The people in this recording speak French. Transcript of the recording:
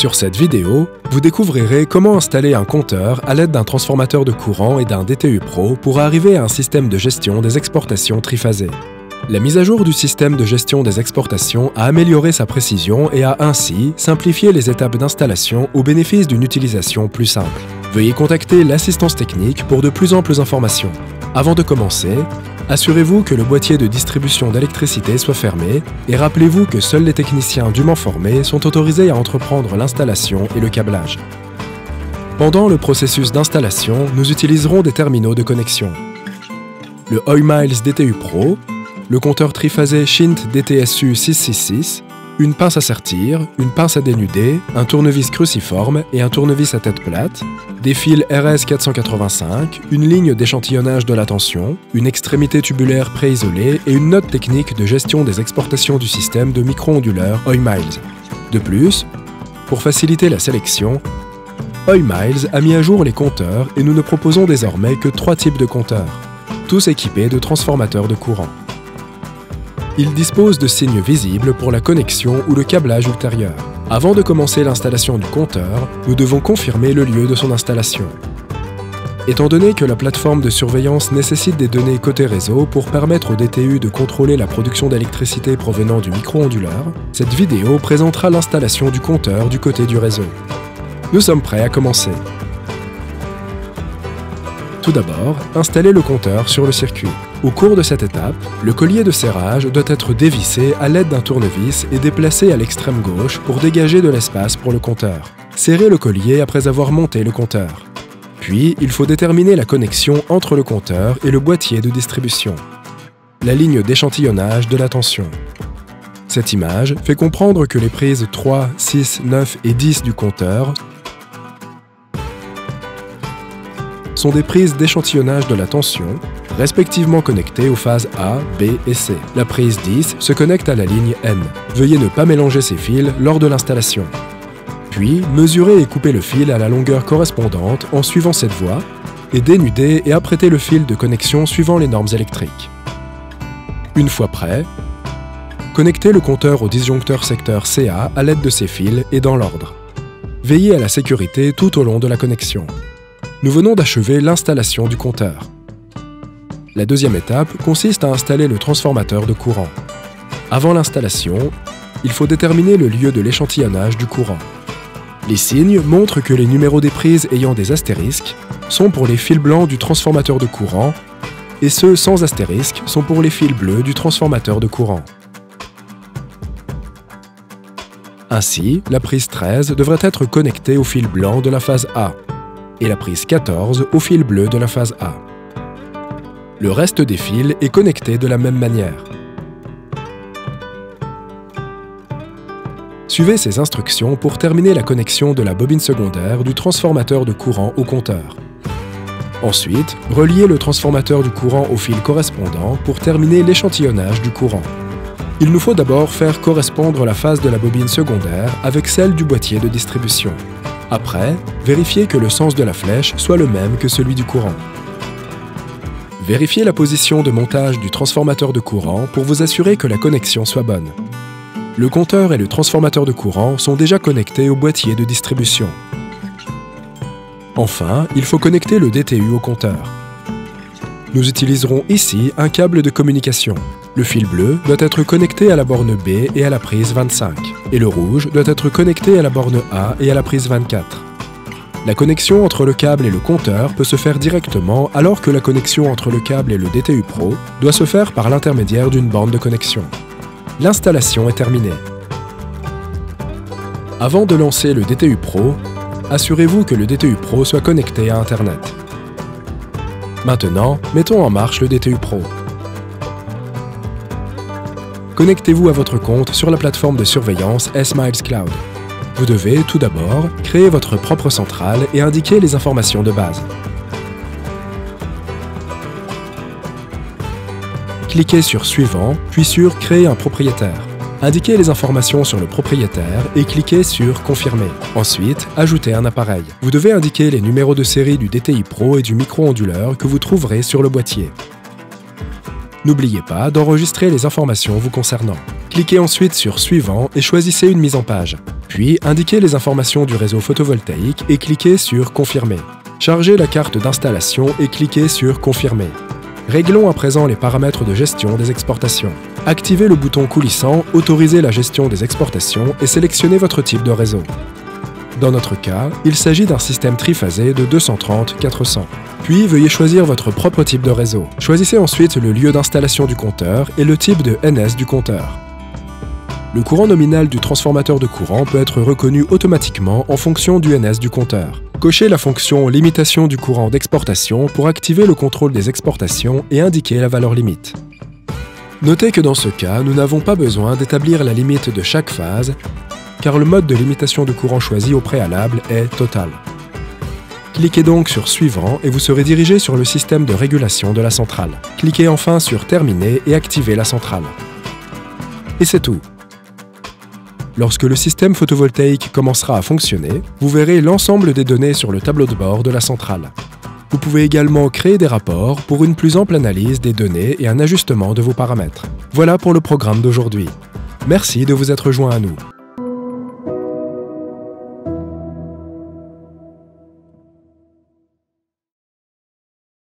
Sur cette vidéo, vous découvrirez comment installer un compteur à l'aide d'un transformateur de courant et d'un DTU Pro pour arriver à un système de gestion des exportations triphasé. La mise à jour du système de gestion des exportations a amélioré sa précision et a ainsi simplifié les étapes d'installation au bénéfice d'une utilisation plus simple. Veuillez contacter l'assistance technique pour de plus amples informations. Avant de commencer, assurez-vous que le boîtier de distribution d'électricité soit fermé et rappelez-vous que seuls les techniciens dûment formés sont autorisés à entreprendre l'installation et le câblage. Pendant le processus d'installation, nous utiliserons des terminaux de connexion. Le Hoymiles DTU Pro, le compteur triphasé Shint DTSU 666, une pince à sertir, une pince à dénuder, un tournevis cruciforme et un tournevis à tête plate, des fils RS485, une ligne d'échantillonnage de la tension, une extrémité tubulaire préisolée et une note technique de gestion des exportations du système de micro-onduleurs Hoymiles. De plus, pour faciliter la sélection, Hoymiles a mis à jour les compteurs et nous ne proposons désormais que 3 types de compteurs, tous équipés de transformateurs de courant. Il dispose de signes visibles pour la connexion ou le câblage ultérieur. Avant de commencer l'installation du compteur, nous devons confirmer le lieu de son installation. Étant donné que la plateforme de surveillance nécessite des données côté réseau pour permettre au DTU de contrôler la production d'électricité provenant du micro-onduleur, cette vidéo présentera l'installation du compteur du côté du réseau. Nous sommes prêts à commencer. Tout d'abord, installez le compteur sur le circuit. Au cours de cette étape, le collier de serrage doit être dévissé à l'aide d'un tournevis et déplacé à l'extrême gauche pour dégager de l'espace pour le compteur. Serrez le collier après avoir monté le compteur. Puis, il faut déterminer la connexion entre le compteur et le boîtier de distribution. La ligne d'échantillonnage de la tension. Cette image fait comprendre que les prises 3, 6, 9 et 10 du compteur sont des prises d'échantillonnage de la tension, respectivement connectées aux phases A, B et C. La prise 10 se connecte à la ligne N. Veuillez ne pas mélanger ces fils lors de l'installation. Puis, mesurez et coupez le fil à la longueur correspondante en suivant cette voie et dénudez et apprêtez le fil de connexion suivant les normes électriques. Une fois prêt, connectez le compteur au disjoncteur secteur CA à l'aide de ces fils et dans l'ordre. Veillez à la sécurité tout au long de la connexion. Nous venons d'achever l'installation du compteur. La deuxième étape consiste à installer le transformateur de courant. Avant l'installation, il faut déterminer le lieu de l'échantillonnage du courant. Les signes montrent que les numéros des prises ayant des astérisques sont pour les fils blancs du transformateur de courant et ceux sans astérisque sont pour les fils bleus du transformateur de courant. Ainsi, la prise 13 devrait être connectée au fil blanc de la phase A et la prise 14 au fil bleu de la phase A. Le reste des fils est connecté de la même manière. Suivez ces instructions pour terminer la connexion de la bobine secondaire du transformateur de courant au compteur. Ensuite, reliez le transformateur du courant au fil correspondant pour terminer l'échantillonnage du courant. Il nous faut d'abord faire correspondre la phase de la bobine secondaire avec celle du boîtier de distribution. Après, vérifiez que le sens de la flèche soit le même que celui du courant. Vérifiez la position de montage du transformateur de courant pour vous assurer que la connexion soit bonne. Le compteur et le transformateur de courant sont déjà connectés au boîtier de distribution. Enfin, il faut connecter le DTU au compteur. Nous utiliserons ici un câble de communication. Le fil bleu doit être connecté à la borne B et à la prise 25, et le rouge doit être connecté à la borne A et à la prise 24. La connexion entre le câble et le compteur peut se faire directement alors que la connexion entre le câble et le DTU Pro doit se faire par l'intermédiaire d'une borne de connexion. L'installation est terminée. Avant de lancer le DTU Pro, assurez-vous que le DTU Pro soit connecté à Internet. Maintenant, mettons en marche le DTU Pro. Connectez-vous à votre compte sur la plateforme de surveillance S-Miles Cloud. Vous devez, tout d'abord, créer votre propre centrale et indiquer les informations de base. Cliquez sur Suivant, puis sur Créer un propriétaire. Indiquez les informations sur le propriétaire et cliquez sur Confirmer. Ensuite, ajoutez un appareil. Vous devez indiquer les numéros de série du DTI Pro et du micro-onduleur que vous trouverez sur le boîtier. N'oubliez pas d'enregistrer les informations vous concernant. Cliquez ensuite sur Suivant et choisissez une mise en page. Puis, indiquez les informations du réseau photovoltaïque et cliquez sur Confirmer. Chargez la carte d'installation et cliquez sur Confirmer. Réglons à présent les paramètres de gestion des exportations. Activez le bouton coulissant « Autoriser la gestion des exportations » et sélectionnez votre type de réseau. Dans notre cas, il s'agit d'un système triphasé de 230/400. Puis, veuillez choisir votre propre type de réseau. Choisissez ensuite le lieu d'installation du compteur et le type de NS du compteur. Le courant nominal du transformateur de courant peut être reconnu automatiquement en fonction du NS du compteur. Cochez la fonction « Limitation du courant d'exportation » pour activer le contrôle des exportations et indiquer la valeur limite. Notez que dans ce cas, nous n'avons pas besoin d'établir la limite de chaque phase, car le mode de limitation de courant choisi au préalable est Total. Cliquez donc sur Suivant et vous serez dirigé sur le système de régulation de la centrale. Cliquez enfin sur Terminer et activez la centrale. Et c'est tout. Lorsque le système photovoltaïque commencera à fonctionner, vous verrez l'ensemble des données sur le tableau de bord de la centrale. Vous pouvez également créer des rapports pour une plus ample analyse des données et un ajustement de vos paramètres. Voilà pour le programme d'aujourd'hui. Merci de vous être joint à nous.